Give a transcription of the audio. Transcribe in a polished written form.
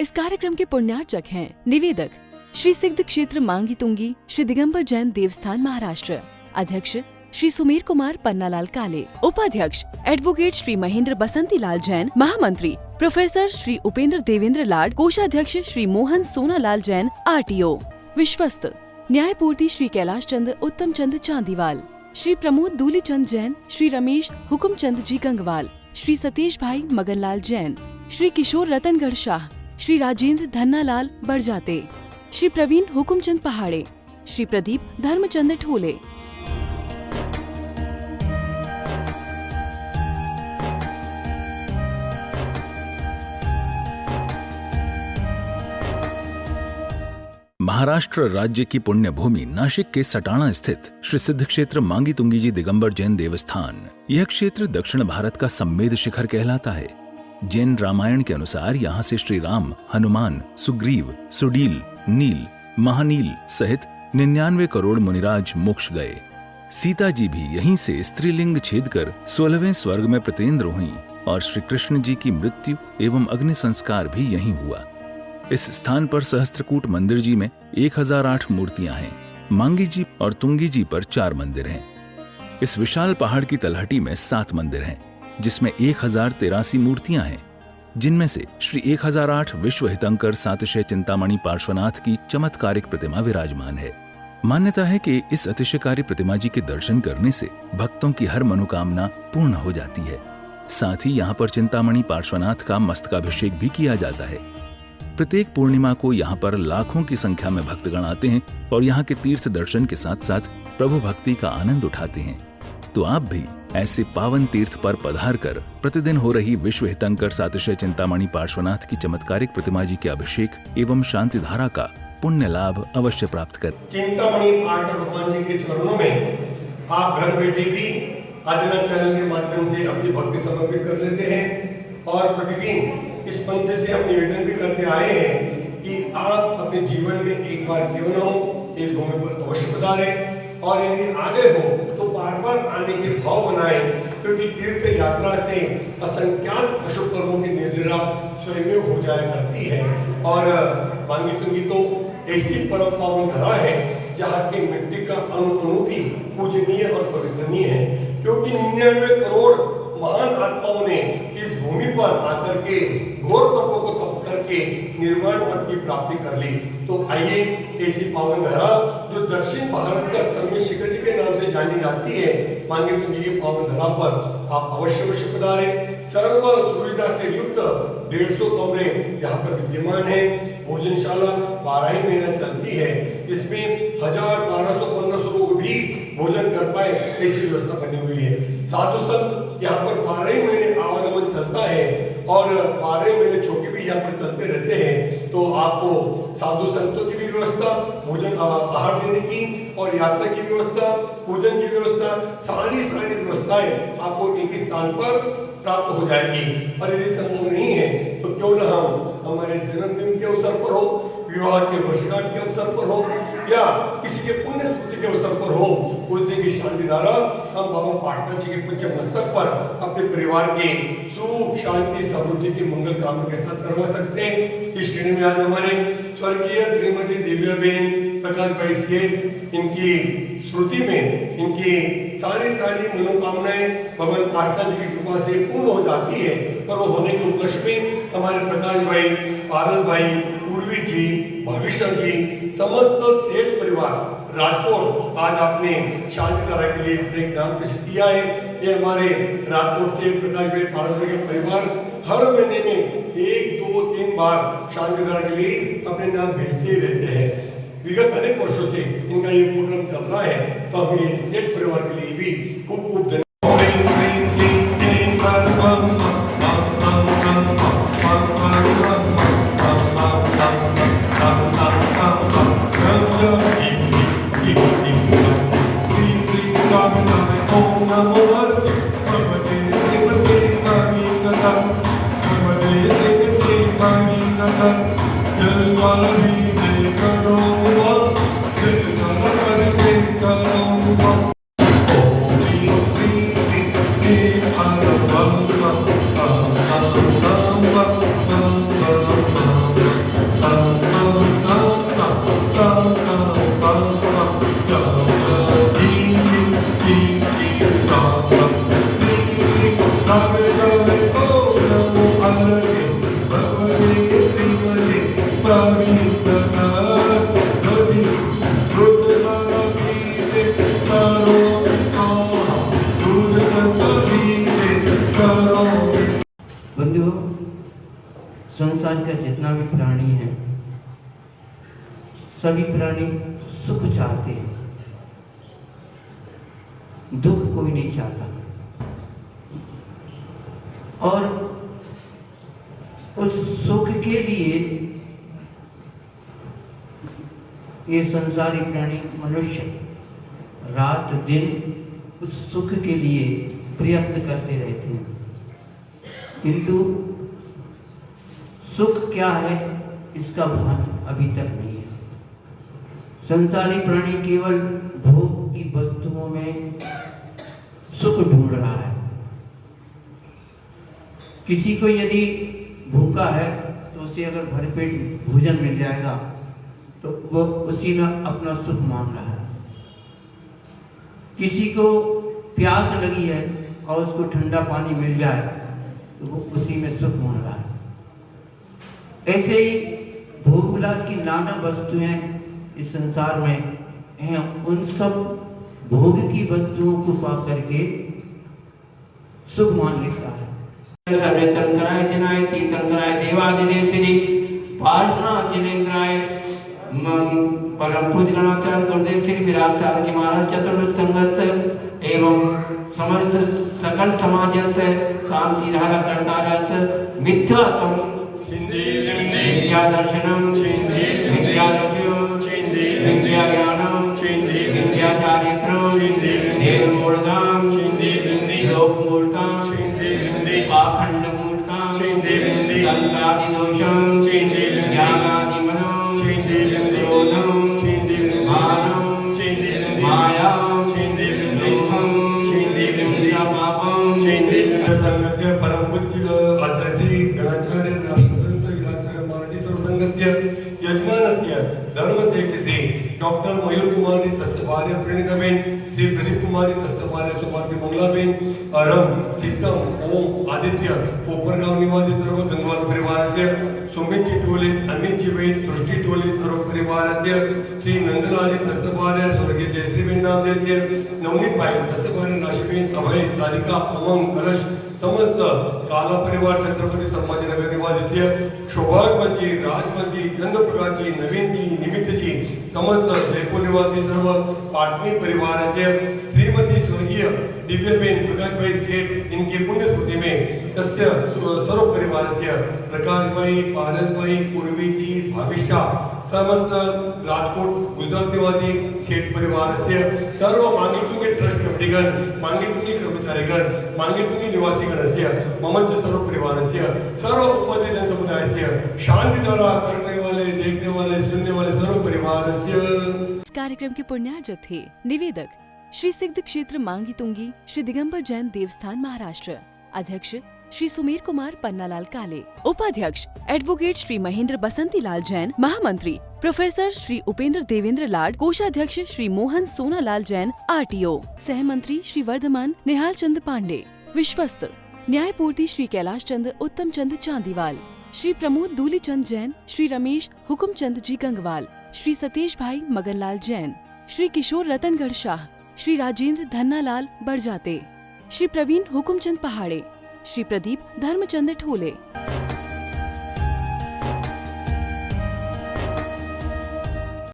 इस कार्यक्रम के पुण्यार्चक हैं निवेदक श्री सिद्ध क्षेत्र मांगी तुंगी श्री दिगंबर जैन देवस्थान महाराष्ट्र, अध्यक्ष श्री सुमेर कुमार पन्नालाल काले, उपाध्यक्ष एडवोकेट श्री महेंद्र बसंती लाल जैन, महामंत्री प्रोफेसर श्री उपेंद्र देवेंद्र लाड, कोषाध्यक्ष श्री मोहन सोनालाल जैन RTO, विश्वस्त न्यायपूर्ति श्री कैलाश चंद उत्तम चंद चांदीवाल, श्री प्रमोद दूली चंद जैन, श्री रमेश हुकुम चंद जी गंगवाल, श्री सतीश भाई मगनलाल जैन, श्री किशोर रतनगढ़ शाह, श्री राजेंद्र धन्नालाल बड़जाते, श्री प्रवीण हुकुमचंद पहाड़े, श्री प्रदीप धर्मचंद ठोले। महाराष्ट्र राज्य की पुण्य भूमि नाशिक के सटाणा स्थित श्री सिद्ध क्षेत्र मांगी तुंगी जी दिगंबर जैन देवस्थान, यह क्षेत्र दक्षिण भारत का सम्मेद शिखर कहलाता है। जैन रामायण के अनुसार यहाँ से श्री राम, हनुमान, सुग्रीव, सुडील, नील, महानील सहित 99 करोड़ मुनिराज मोक्ष गए। सीता जी भी यहीं से स्त्रीलिंग छेद कर 16वें स्वर्ग में प्रतिन्द्र हुई और श्री कृष्ण जी की मृत्यु एवं अग्नि संस्कार भी यहीं हुआ। इस स्थान पर सहस्त्रकूट मंदिर जी में 1008 मूर्तियां हैं। मांगी जी और तुंगी जी पर 4 मंदिर हैं। इस विशाल पहाड़ की तलहटी में 7 मंदिर हैं, जिसमें 1083 मूर्तियां हैं, जिनमें से श्री 1008 विश्व हितंकर सातिशय चिंतामणि पार्श्वनाथ की चमत्कारिक प्रतिमा विराजमान है। मान्यता है कि इस अतिशयकारी प्रतिमा जी के दर्शन करने से भक्तों की हर मनोकामना पूर्ण हो जाती है। साथ ही यहाँ पर चिंतामणि पार्श्वनाथ का मस्तकाभिषेक भी किया जाता है। प्रत्येक पूर्णिमा को यहाँ पर लाखों की संख्या में भक्तगण आते हैं और यहाँ के तीर्थ दर्शन के साथ साथ प्रभु भक्ति का आनंद उठाते हैं। तो आप भी ऐसे पावन तीर्थ पर पधार कर प्रतिदिन हो रही विश्व हितंकर सातिशय चिंतामणि पार्श्वनाथ की चमत्कारिक प्रतिमा जी के अभिषेक एवं शांति धारा का पुण्य लाभ अवश्य प्राप्त कर। चिंतामणि पाठ भगवान जी के चरणों में आप घर बैठे भी आदिना चैनल के माध्यम से अपनी भक्ति समर्पित कर लेते हैं और प्रतिदिन इस मंच से हम निवेदन भी करते आए हैं कि आप अपने जीवन में एक बार क्यों न हो इस भूमि पर अवश्य पधारें और यदि आगे हो तो बार बार आने के भाव बनाएं, क्योंकि तीर्थ यात्रा से असंख्यात अशुभ कर्मों की निर्जरा स्वयं हो जाया करती है। और मांगी तुंगी तो ऐसी परम पावन धरा है जहाँ की मिट्टी का अणु भी पूजनीय और पवित्रनीय है, क्योंकि 99 करोड़ महान आत्माओं ने इस भूमि पर आकर के घोर तपों को तप करके निर्वाण पद की प्राप्ति कर ली। तो आइए ऐसी पावन धरा जो दक्षिण भारत का सम्मेद शिखर जी के नाम से जानी जाती है, मांगी तुंगी की पावन धरा पर आप अवश्य12 सुविधा से युक्त 150 कमरे यहाँ पर विद्यमान है। भोजनशाला 12 ही महीना चलती है, जिसमें 1000, 1200, 1500 लोग भी भोजन कर पाए ऐसी व्यवस्था बनी हुई है। साधु संत यहाँ पर 12 ही महीने आवागमन चलता है और 12 महीने छोटे भी यहाँ पर चलते रहते हैं। तो आपको साधु संतों की भी व्यवस्था, भोजन आहार देने की और यात्रा की व्यवस्था, पूजन की व्यवस्था, सारी व्यवस्थाएं आपको एक ही स्थान पर प्राप्त हो जाएगी। और यदि संभव नहीं है तो क्यों न हम हमारे जन्मदिन के अवसर पर हो, विवाह के वर्षगांठ के अवसर पर हो या किसी के पुण्य स्मृति के अवसर पर हो, उस दिन की शांति धारा हम बाबा पाटना जी के पूज्य मस्तक पर अपने परिवार के सुख, शांति, समृद्धि की मंगल कामना के साथ करवा सकते हैं। इस श्रेणी में आज हमारे स्वर्गीय श्रीमती दिव्याबेन प्रकाश भाई सेठ, इनकी स्मृति में इनकी सारी मनोकामनाएं भगवान पाटना जी की कृपा से पूर्ण हो जाती है। पर वो होने के उपलक्ष्य में हमारे प्रकाश भाई, पारस भाई, पूर्वी जी, भविष्य जी, समस्त सेठ परिवार राजकोट आज आपने शांति धारा के लिए अपने नाम पेश किया है। ये हमारे राजकोट से प्रकाश भाई, पारस भाई का परिवार हर महीने में 1, 2, 3 बार शांति धारा के लिए अपने नाम भेजते ही रहते हैं। विगत अनेक वर्षों से इनका ये प्रोग्राम चल रहा है, तो हम ये सेठ परिवार के लिए भी खूब धन्यवाद। संसार का जितना भी प्राणी है, सभी प्राणी सुख चाहते हैं, दुख कोई नहीं चाहता। और उस सुख के लिए ये संसारी प्राणी मनुष्य रात दिन उस सुख के लिए प्रयत्न करते रहते हैं, किंतु सुख क्या है इसका भान अभी तक नहीं है। संसारी प्राणी केवल भोग की वस्तुओं में सुख ढूंढ रहा है। किसी को यदि भूखा है तो उसे अगर भरपेट भोजन मिल जाएगा तो वो उसी में अपना सुख मान रहा है। किसी को प्यास लगी है और उसको ठंडा पानी मिल जाए तो वो उसी में सुख मान रहा है। ऐसे ही भोग विलास की नाना वस्तुएं इस संसार में हैं, उन सब भोग की वस्तुओं को पा करके सुख मान लेता है। सर्वे तंत्राय जनाय तीर्थंकराय देवादिदेव श्री पार्श्वनाथ जिनेन्द्राय परम पूज्य गणाचार्य गुरुदेव श्री विराट सारथी महाराज चतुर्थ संघस्य एवं समस्त सकल समाजस्य शांति धारा कर्तारस्य मिथ्यात्म विद्या दर्शनम विद्या विद्या ज्ञानम विद्या चारित्रम देव मूर्ताम लोक मूर्ताम पाखंड मूर्ताम संतादि दोषम ज्ञानादि मनो क्रोधम मानम माया लोभम पापम संघस्य परम पूज्य आचार्य गणाचार्य राष्ट्रसंत विलासनगर महाराज सर्व संघस्य यजमानस्य धर्मध्यक्षते डॉक्टर मयूर कुमारी तस्य भार्या प्रणीताबेन, श्री प्रदीप कुमारी तस्य भार्या सौभाग्य मंगलाबेन, अरम सिद्धम ओम आदित्य कोपरगाव निवासी सर्व गंगवाल परिवाराचे, सुमित चिटोले अमित चिवेद सृष्टी टोले सर्व परिवाराचे, श्री नंदलाली तस्य भार्या स्वर्गीय जयश्रीबेन नामदेवचे, नवनीत भाई तस्य भार्या राशीबेन, अभय सारिका उमंग कलश समस्त काला परिवार छत्रपती संभाजीनगर निवासी सौभाग्यवंती राजवंती चंद्रप्रकाशजी नवीनजी निमित्तजी समस्त जयपूर निवासी सर्व पाटणी परिवाराचे, श्रीमती स्वर्गीय दिव्यबेन प्रकाशभाई सेठ इनके पुण्य स्मृति में तस्य सर्व परिवारस्य प्रकाशभाई पारसभाई पूर्वीजी भविष्य समस्त राजकोट गुजरात निवासी सेठ परिवारस्य सर्व मांगीतुंगी ट्रस्ट कमिटीगण मांगीतुंगी कर्मचारीगण मांगीतुंगी निवासीगणस्य ममच सर्व परिवारस्य सर्व उपपदे जनसमुदायस्य शांति द्वारा करने वाले देखने वाले सुनने वाले सर्व परिवारस्य। इस कार्यक्रम के पुण्यार्जक थे निवेदक श्री सिद्ध क्षेत्र मांगी तुंगी श्री दिगंबर जैन देवस्थान महाराष्ट्र, अध्यक्ष श्री सुमेर कुमार पन्नालाल काले, उपाध्यक्ष एडवोकेट श्री महेंद्र बसंती लाल जैन, महामंत्री प्रोफेसर श्री उपेंद्र देवेंद्र लाड, कोषाध्यक्ष श्री मोहन सोनालाल जैन आरटीओ, सहमंत्री श्री वर्धमान निहाल चंद पांडे, विश्वस्त न्यायपूर्ति श्री कैलाश चंद उत्तम चंद चांदीवाल, श्री प्रमोद दूली चंद जैन, श्री रमेश हुकुम चंद जी गंगवाल, श्री सतीश भाई मगनलाल जैन, श्री किशोर रतनगढ़ शाह, श्री राजेंद्र धन्नालाल बड़जाते, श्री प्रवीण हुकुमचंद पहाड़े, श्री प्रदीप धर्मचंद ठोले।